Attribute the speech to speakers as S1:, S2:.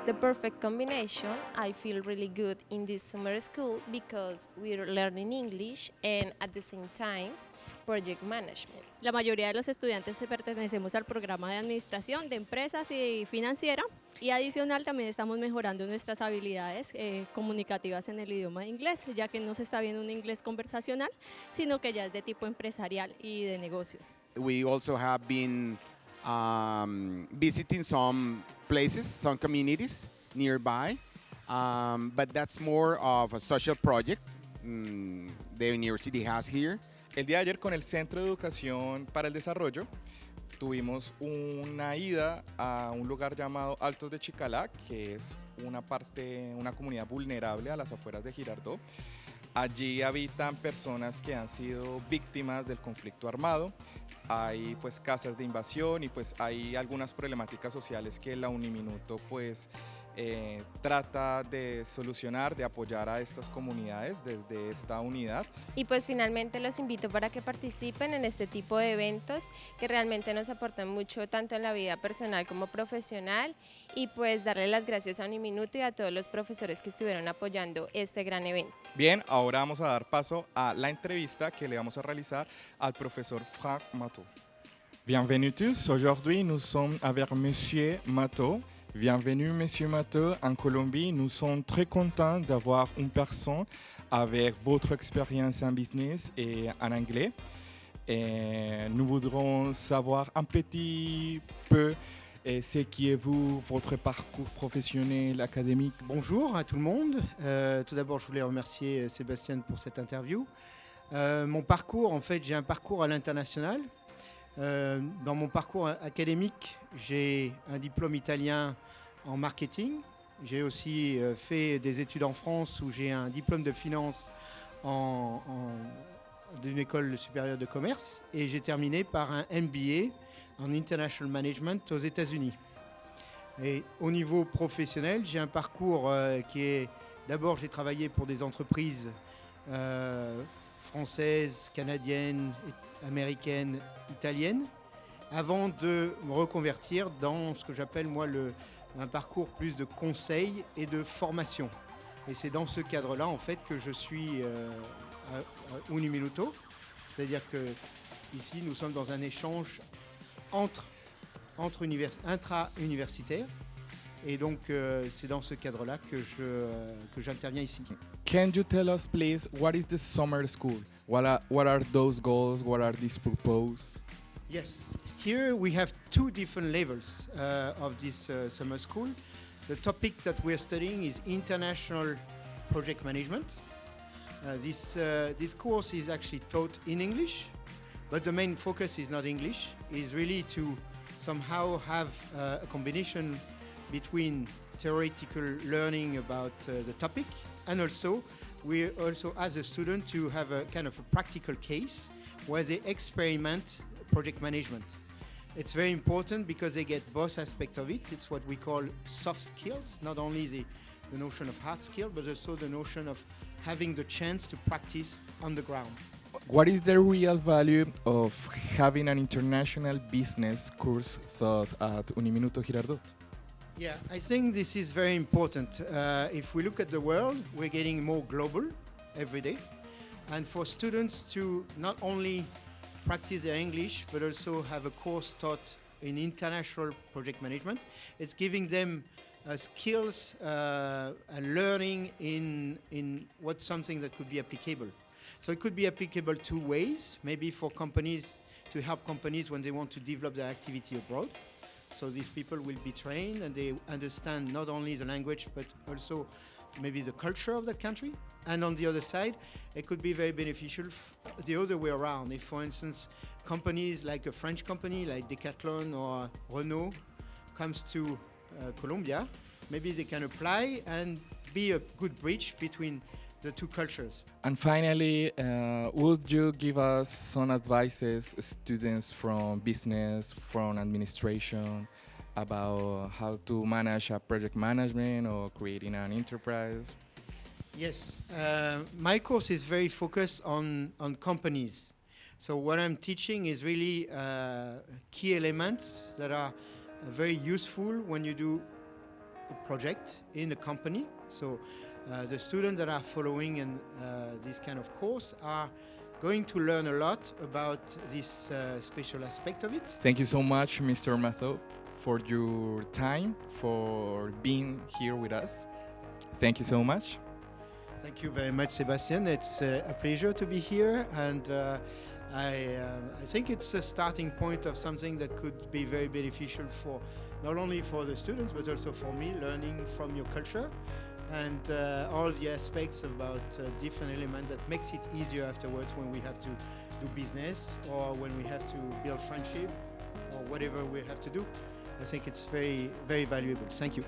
S1: the perfect combination. I feel really good in this summer school because we're learning English and at the same time project management.
S2: La mayoría de los estudiantes pertenecemos al programa de administración de empresas y financiera y adicional también estamos mejorando nuestras habilidades comunicativas en el idioma inglés, ya que no se está viendo un inglés conversacional, sino que ya es de tipo empresarial y de negocios.
S3: We also have been visiting some places, some communities nearby, but that's more of a social project the university has here.
S4: El día de ayer con el Centro de Educación para el Desarrollo tuvimos una ida a un lugar llamado Altos de Chicalá, que es una comunidad vulnerable a las afueras de Girardot. Allí habitan personas que han sido víctimas del conflicto armado. Hay pues casas de invasión y pues hay algunas problemáticas sociales que la Uniminuto pues trata de solucionar, de apoyar a estas comunidades desde esta unidad.
S1: Y pues finalmente los invito para que participen en este tipo de eventos que realmente nos aportan mucho tanto en la vida personal como profesional y pues darle las gracias a Uniminuto y a todos los profesores que estuvieron apoyando este gran evento.
S4: Bien, ahora vamos a dar paso a la entrevista que le vamos a realizar al profesor Franck Matteau. Bienvenue tous, aujourd'hui nous sommes avec Monsieur Matteau. Bienvenue Monsieur Matteau en Colombie. Nous sommes très contents d'avoir une personne avec votre expérience en business et en anglais. Et nous voudrons savoir un petit peu ce qui est vous, votre parcours professionnel, académique.
S5: Bonjour à tout le monde. Tout d'abord, je voulais remercier Sébastien pour cette interview. Mon parcours, en fait, j'ai un parcours à l'international. Dans mon parcours académique, j'ai un diplôme italien en marketing. J'ai aussi fait des études en France où j'ai un diplôme de finance d'une école supérieure de commerce et j'ai terminé par un MBA en International Management aux États-Unis. Et au niveau professionnel, j'ai un parcours qui est... D'abord, j'ai travaillé pour des entreprises françaises, canadiennes, américaines, italiennes, avant de me reconvertir dans ce que j'appelle moi un parcours plus de conseil et de formation. Et c'est dans ce cadre-là en fait que je suis à Uniminuto, c'est-à-dire que ici nous sommes dans un échange intra-universitaire. Et donc c'est dans ce cadre-là que j'interviens ici.
S4: Can you tell us please what is the summer school? What are those goals? What are these purposes?
S5: Yes, here we have two different levels of this summer school. The topic that we are studying is international project management. This course is actually taught in English, but the main focus is not English. It's really to somehow have a combination between theoretical learning about the topic and also we also ask the student to have a kind of a practical case where they experiment project management. It's very important because they get both aspects of it. It's what we call soft skills, not only the notion of hard skill, but also the notion of having the chance to practice on the ground.
S4: What is the real value of having an international business course taught at Uniminuto Girardot?
S5: Yeah, I think this is very important. If we look at the world, we're getting more global every day. And for students to not only practice their English, but also have a course taught in international project management, it's giving them skills and learning in what's something that could be applicable. So it could be applicable two ways, maybe for companies, to help companies when they want to develop their activity abroad. So these people will be trained and they understand not only the language but also maybe the culture of that country. And on the other side, it could be very beneficial the other way around. If, for instance, companies like a French company like Decathlon or Renault comes to Colombia, maybe they can apply and be a good bridge between the two cultures.
S4: And finally, would you give us some advices, students from business, from administration, about how to manage a project management or creating an enterprise?
S5: Yes, my course is very focused on companies. So what I'm teaching is really key elements that are very useful when you do project in the company. So the students that are following in this kind of course are going to learn a lot about this special aspect of it.
S4: Thank you so much, Mr. Matho, for your time, for being here with us. Thank you so much.
S5: Thank you very much, Sebastian. It's a pleasure to be here, and I think it's a starting point of something that could be very beneficial for not only for the students but also for me, learning from your culture and all the aspects about different elements that makes it easier afterwards when we have to do business or when we have to build friendship or whatever we have to do. I think it's very, very valuable. Thank you.